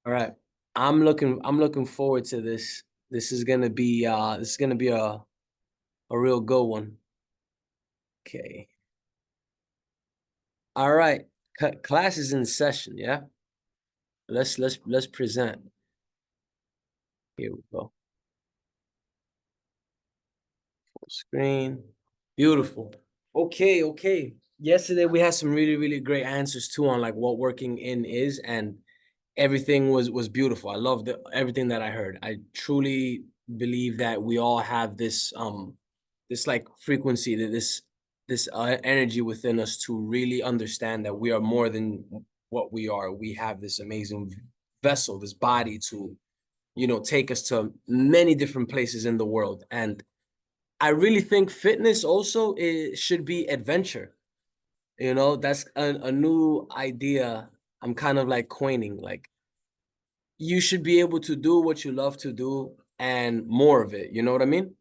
All right. I'm looking forward to this. This is gonna be a real good one. Okay. All right. Class is in session, yeah? Let's present. Here we go. Full screen. Beautiful. Okay. Yesterday we had some really great answers too on like what working in is, and everything was beautiful. I loved everything that I heard. I truly believe that we all have this like frequency, that this energy within us to really understand that we are more than what we are. We have this amazing vessel, this body to, take us to many different places in the world. And I really think fitness also should be adventure. That's a new idea I'm kind of like coining. Like, you should be able to do what you love to do and more of it. You know what I mean?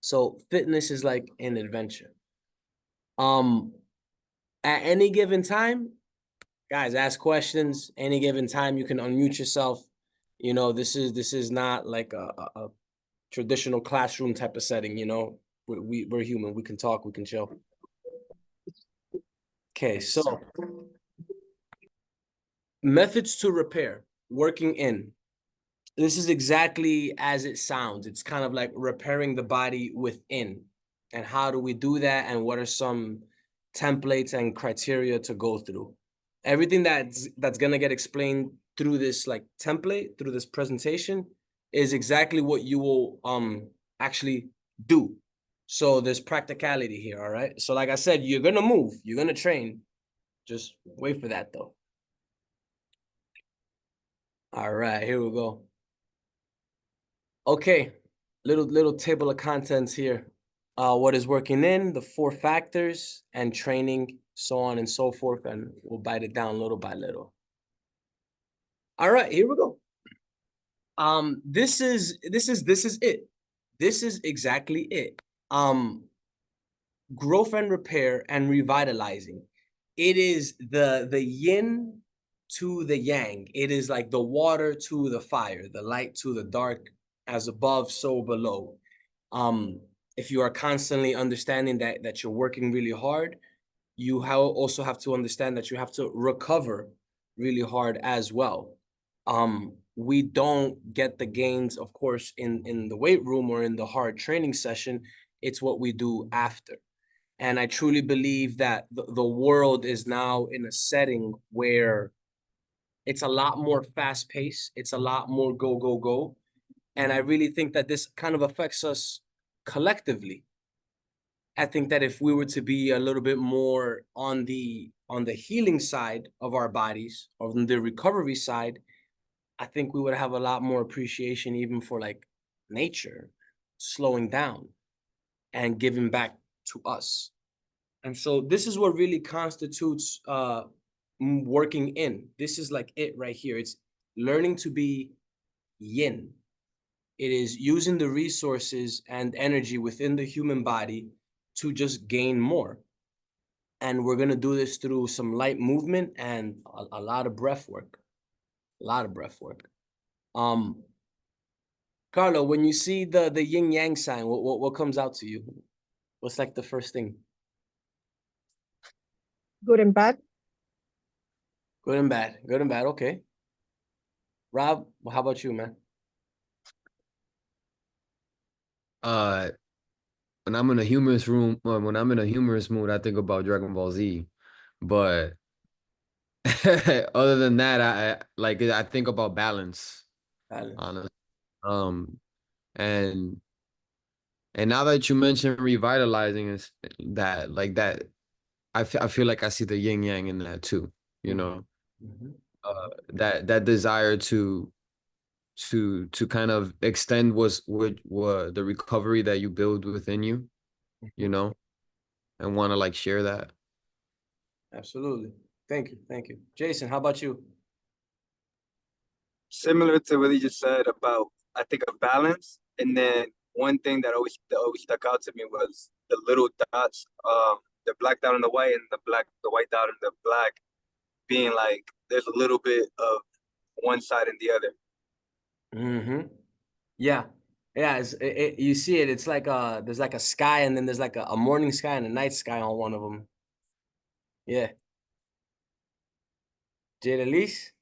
So fitness is like an adventure. Um, at any given time, guys, ask questions. Any given time, you can unmute yourself. This is not like a traditional classroom type of setting. We're human. We can talk. We can chill. Okay, so methods to repair, working in. This is exactly as it sounds. It's kind of like repairing the body within. And how do we do that? And what are some templates and criteria to go through? Everything that's gonna get explained through this like template, through this presentation, is exactly what you will actually do. So there's practicality here, all right? So like I said, you're gonna move, you're gonna train. Just wait for that though. All right, here we go. Okay, little table of contents here. What is working in, the 4 factors, and training, so on and so forth, and we'll bite it down little by little. All right, here we go. This is it. This is exactly it. Growth and repair and revitalizing. It is the yin to the yang. It is like the water to the fire, the light to the dark, as above, so below. Um, if you are constantly understanding that you're working really hard, you also have to understand that you have to recover really hard as well. We don't get the gains, of course, in the weight room or in the hard training session. It's what we do after. And I truly believe that the world is now in a setting where it's a lot more fast paced. It's a lot more go, go, go. And I really think that this kind of affects us collectively. I think that if we were to be a little bit more on the healing side of our bodies, on the recovery side, I think we would have a lot more appreciation even for like nature, slowing down and giving back to us. And so this is what really constitutes working in. This is like it right here. It's learning to be yin. It is using the resources and energy within the human body to just gain more. And we're gonna do this through some light movement and a lot of breath work. A lot of breath work. Carlo, when you see the yin yang sign, what comes out to you? What's like the first thing? Good and bad. Good and bad. Good and bad. Okay. Rob, how about you, man? Uh, when I'm in a humorous room, when I'm in a humorous mood, I think about Dragon Ball Z. But other than that, I think about balance, Balance. honestly. Um, and now that you mentioned revitalizing is that like that, I feel like I see the yin yang in that too. You Mm-hmm. know, Mm-hmm. that desire to kind of extend what the recovery that you build within you, you know, and want to like share that. Absolutely. Thank you. Thank you. Jason, how about you? Similar to what he just said about, I think, a balance. And then one thing that always stuck out to me was the little dots, the black dot on the white and the white dot on the black, being like there's a little bit of one side and the other. Mm-hmm. Yeah. Yeah, you see it. It's like there's like a sky, and then there's like a morning sky and a night sky on one of them. Yeah. Jade Elise,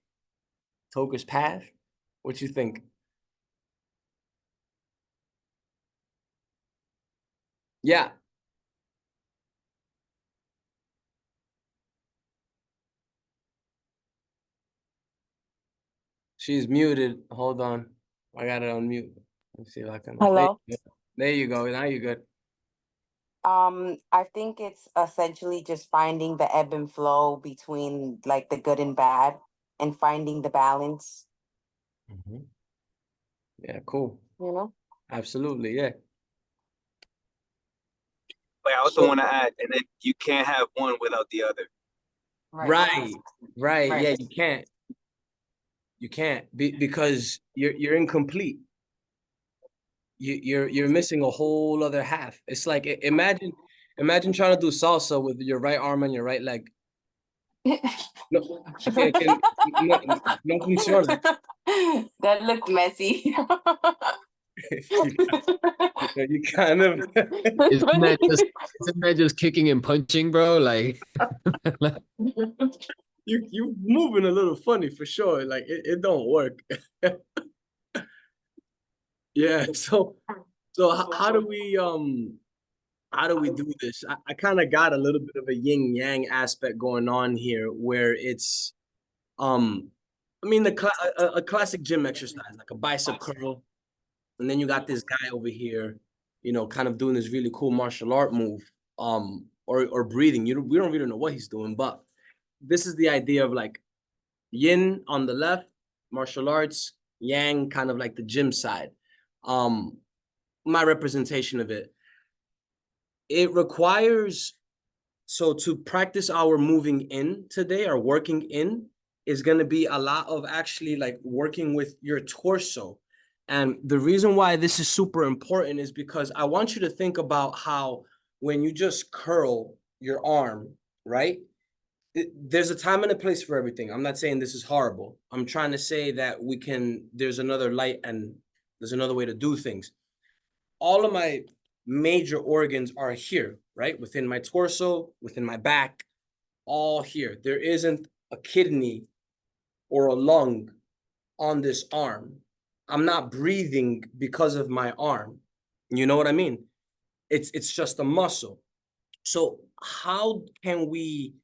Toker's Path. What you think? Yeah. She's muted. Hold on. I got it on mute. Let's see if I can. Hello. There you go. Now you're good. I think it's essentially just finding the ebb and flow between like the good and bad and finding the balance, Mhm. Yeah, cool. you know? Absolutely. Yeah. But I also So, want to add, and then you can't have one without the other. right. Right. Right. Yeah, you can't. You can't because you're incomplete. You're missing a whole other half. It's like imagine trying to do salsa with your right arm and your right leg. No, no funciona. That looked messy. You kind of Isn't that just kicking and punching, bro? Like, you moving a little funny for sure. Like it don't work. Yeah. So how do we do this? I kind of got a little bit of a yin yang aspect going on here where it's I mean a classic gym exercise like a bicep curl, and then you got this guy over here, kind of doing this really cool martial art move, or breathing. We don't really know what he's doing, but this is the idea of like yin on the left, martial arts, yang kind of like the gym side. Um, my representation of it. It requires So to practice our moving in today, our working in, is going to be a lot of actually like working with your torso. And the reason why this is super important is because I want you to think about how when you just curl your arm, right? There's a time and a place for everything. I'm not saying this is horrible. I'm trying to say that there's another light and there's another way to do things. All of my major organs are here, right? Within my torso, within my back, all here. There isn't a kidney or a lung on this arm. I'm not breathing because of my arm. You know what I mean? It's just a muscle. So how can we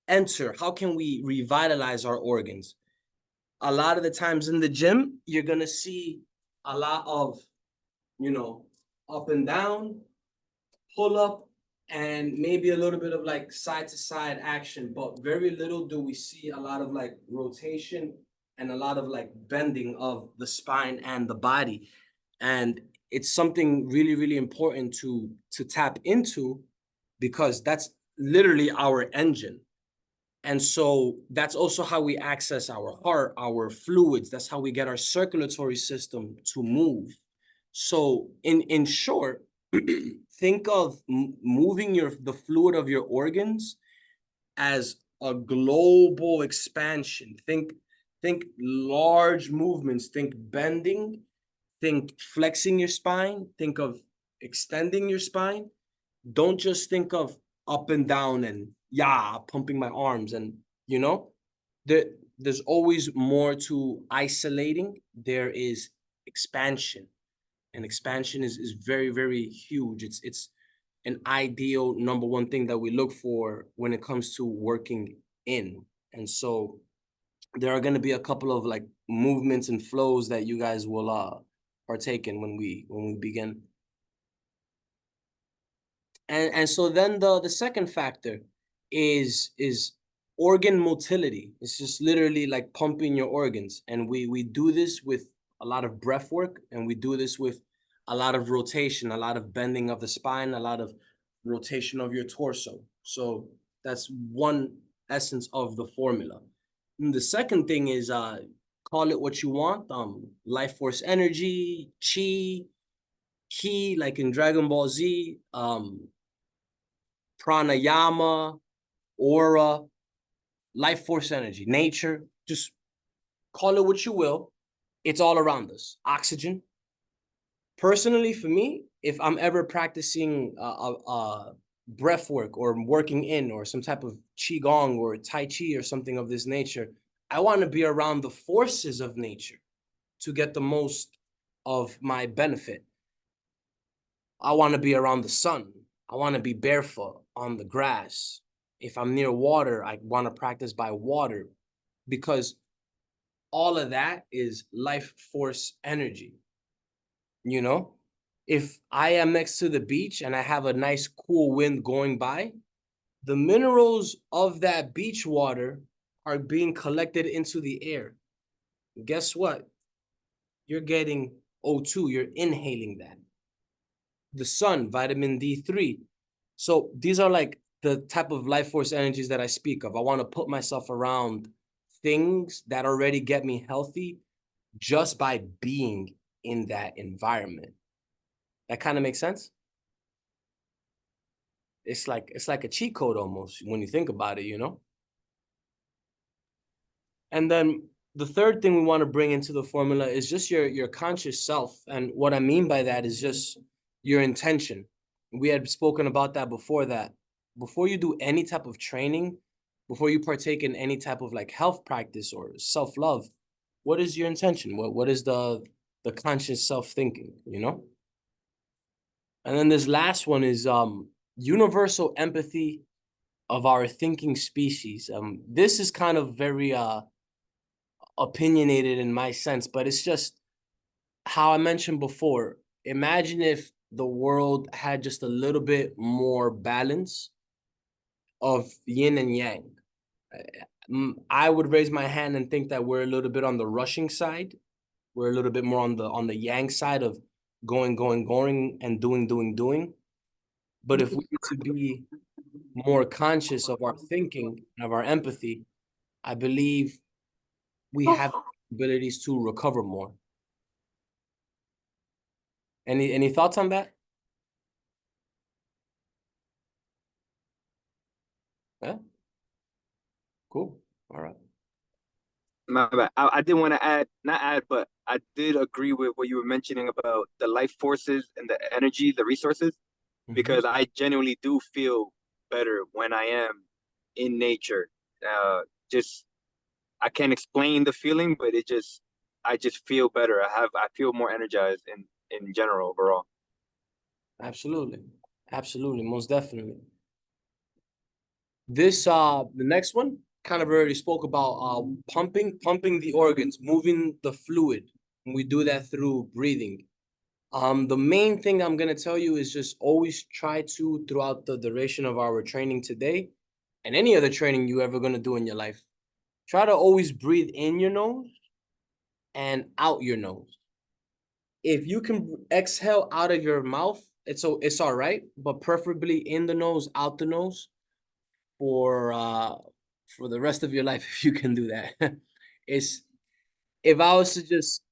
revitalize our organs? A lot of the times in the gym, you're gonna see a lot of, up and down, pull up, and maybe a little bit of like side to side action, but very little do we see a lot of like rotation and a lot of like bending of the spine and the body. And it's something really, really important to tap into because that's literally our engine. And so that's also how we access our heart, our fluids. That's how we get our circulatory system to move. So in short, think of moving the fluid of your organs as a global expansion. Think large movements, think bending, think flexing your spine, think of extending your spine. Don't just think of up and down and pumping my arms. And you know there, there's always more to isolating. There is expansion, and expansion is very, very huge. It's an ideal number one thing that we look for when it comes to working in. And so there are going to be a couple of like movements and flows that you guys will partake in when we begin. And so then the second factor is organ motility. It's just literally like pumping your organs. And we do this with a lot of breath work, and we do this with a lot of rotation, a lot of bending of the spine, a lot of rotation of your torso. So that's one essence of the formula. And the second thing is call it what you want. Life force energy, chi, ki, like in Dragon Ball Z, pranayama, aura, life force energy, nature, just call it what you will. It's all around us. Oxygen. Personally, for me, if I'm ever practicing breath work or working in or some type of qigong or tai chi or something of this nature, I want to be around the forces of nature to get the most of my benefit. I want to be around the sun. I want to be barefoot on the grass. If I'm near water, I want to practice by water, because all of that is life force energy. You know, if I am next to the beach and I have a nice cool wind going by, the minerals of that beach water are being collected into the air. Guess what? You're getting O2, you're inhaling that. The sun, vitamin D3. So these are like the type of life force energies that I speak of. I want to put myself around things that already get me healthy just by being in that environment. That kind of makes sense? It's like a cheat code almost when you think about it, you know? And then the third thing we want to bring into the formula is just your conscious self. And what I mean by that is just your intention. We had spoken about that before, that before you do any type of training, before you partake in any type of like health practice or self-love, what is your intention? What is the conscious self-thinking, you know? And then this last one is universal empathy of our thinking species. This is kind of very opinionated in my sense, but it's just how I mentioned before. Imagine if the world had just a little bit more balance of yin and yang. I would raise my hand and think that we're a little bit on the rushing side. We're a little bit more on the yang side of going, and doing. But if we were to be more conscious of our thinking, of our empathy, I believe we have abilities to recover more. Any thoughts on that? Yeah. Cool. All right. My bad. I did want to add, not add, but I did agree with what you were mentioning about the life forces and the energy, the resources, because I genuinely do feel better when I am in nature. Uh, just I can't explain the feeling, but I just feel better. I feel more energized in general overall. Absolutely. Absolutely. Most definitely. This the next one kind of already spoke about pumping the organs, moving the fluid. And we do that through breathing. The main thing I'm gonna tell you is just always try to, throughout the duration of our training today, and any other training you ever gonna do in your life, try to always breathe in your nose and out your nose. If you can exhale out of your mouth, it's all right, but preferably in the nose, out the nose, for the rest of your life, if you can do that. It's if I was to just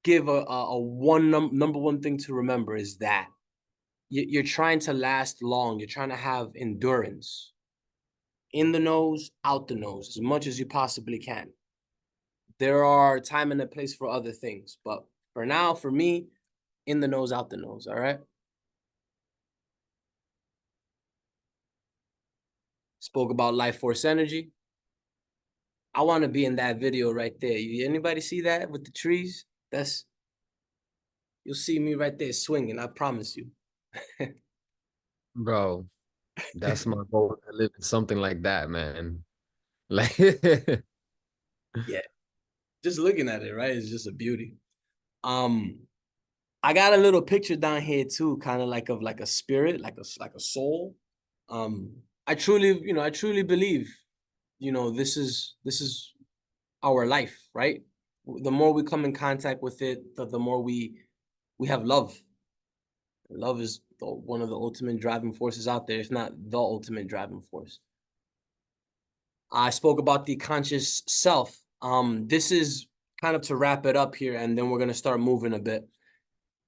give a number one thing to remember is that you're trying to last long. You're trying to have endurance. In the nose, out the nose, as much as you possibly can. There are time and a place for other things, but for now, for me, in the nose, out the nose. All right. Spoke about life force energy. I want to be in that video right there. Anybody see that with the trees? You'll see me right there swinging. I promise you. Bro, that's my goal, to live in something like that, man. Like Yeah, just looking at it, right? It's just a beauty. I got a little picture down here too, kind of like of like a spirit, like a soul. I truly believe, this is our life, right? The more we come in contact with it, the more we have love. Love is one of the ultimate driving forces out there, if not the ultimate driving force. I spoke about the conscious self. This is kind of to wrap it up here, and then we're gonna start moving a bit.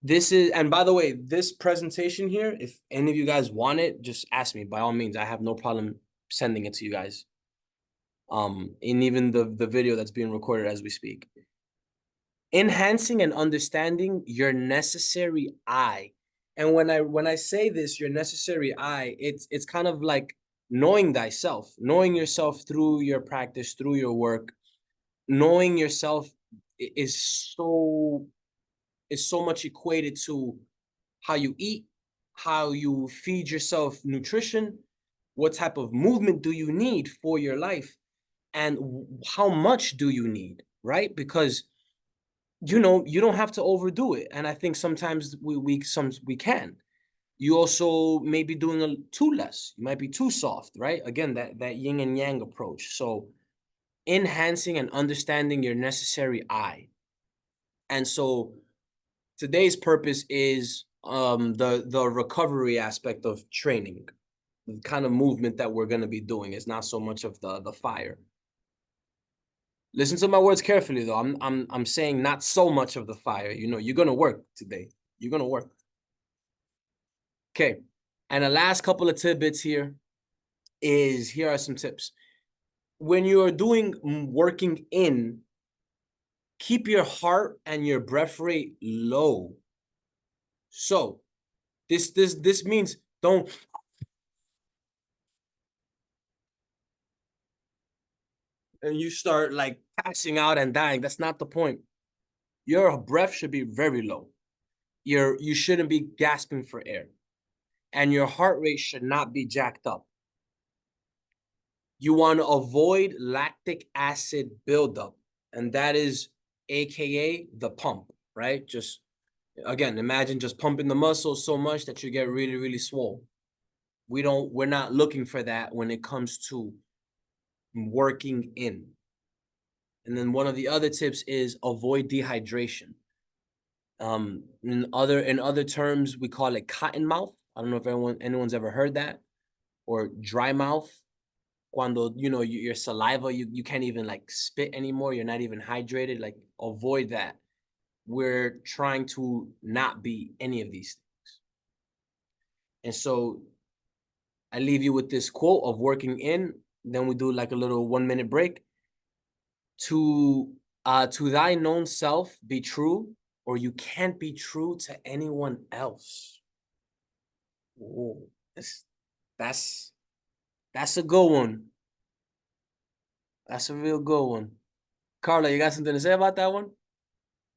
This is, and by the way, this presentation here, if any of you guys want it, just ask me. By all means, I have no problem sending it to you guys. in even the video that's being recorded as we speak. Enhancing and understanding your necessary I. And when I say this, your necessary I, it's kind of like knowing thyself, knowing yourself through your practice, through your work. Knowing yourself is so much equated to how you eat, how you feed yourself nutrition, what type of movement do you need for your life, and how much do you need, right? Because you don't have to overdo it, and I think sometimes we can. You also may be doing too less. You might be too soft, right? Again, that yin and yang approach. So enhancing and understanding your necessary I. And so today's purpose is the recovery aspect of training. The kind of movement that we're going to be doing is not so much of the fire. Listen to my words carefully though. I'm saying not so much of the fire. You're going to work today. You're going to work. Okay. And the last couple of tidbits here are some tips. When you are doing working in, keep your heart and your breath rate low. So this means don't and you start like passing out and dying. That's not the point. Your breath should be very low. You shouldn't be gasping for air. And your heart rate should not be jacked up. You want to avoid lactic acid buildup, and that is AKA the pump, right? Just again, imagine just pumping the muscles so much that you get really, really swole. We're not looking for that when it comes to working in. And then one of the other tips is avoid dehydration. In other terms, we call it cotton mouth. I don't know if anyone's ever heard that, or dry mouth. Cuando your saliva, you can't even like spit anymore. You're not even hydrated. Like avoid that. We're trying to not be any of these things. And so I leave you with this quote of working in. Then we do like a little 1-minute break. To thy known self be true, or you can't be true to anyone else. Oh, that's a good one. That's a real good one. Carla, you got something to say about that one?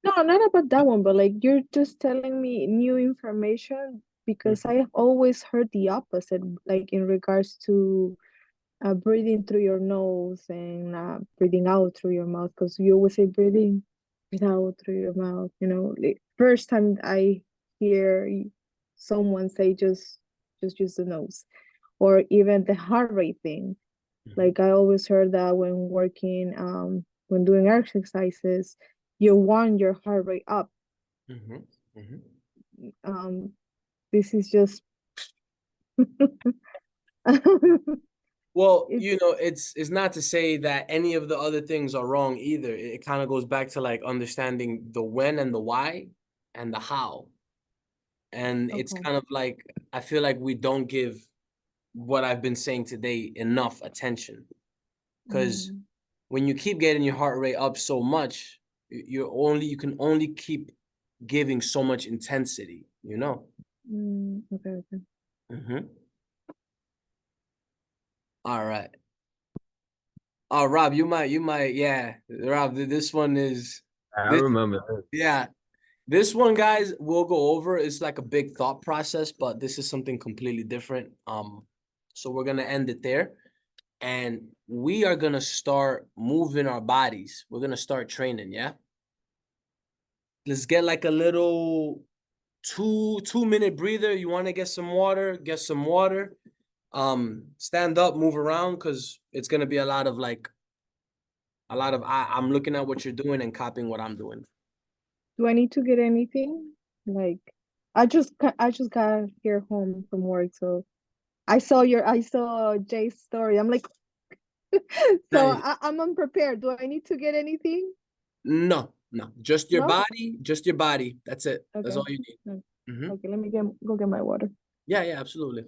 No, not about that one, but like you're just telling me new information because I have always heard the opposite, like in regards to breathing through your nose and breathing out through your mouth, because you always say breathe out through your mouth. Like, first time I hear someone say just use the nose, or even the heart rate thing. Like I always heard that when working, when doing exercises, you want your heart rate up. This is just well, it's not to say that any of the other things are wrong either. It kind of goes back to like understanding the when and the why and the how. And it's kind of like, I feel like we don't give what I've been saying today enough attention, because when you keep getting your heart rate up so much, you can only keep giving so much intensity, Okay. All right. Oh, Rob, you might, yeah. Rob, this one is. I remember. Yeah, this one, guys, we'll go over. It's like a big thought process, but this is something completely different. So we're gonna end it there, and we are gonna start moving our bodies. We're gonna start training. Yeah. Let's get like a little 2-minute breather. You want to get some water? Get some water. Stand up, move around, because it's gonna be a lot of I'm looking at what you're doing and copying what I'm doing. Do I need to get anything? Like, I just got here home from work, so I saw Jay's story. I'm like, so Nice. I'm unprepared. Do I need to get anything? No, just your No? body, That's it. That's Okay. all you need. Okay, let me go get my water. Yeah, absolutely.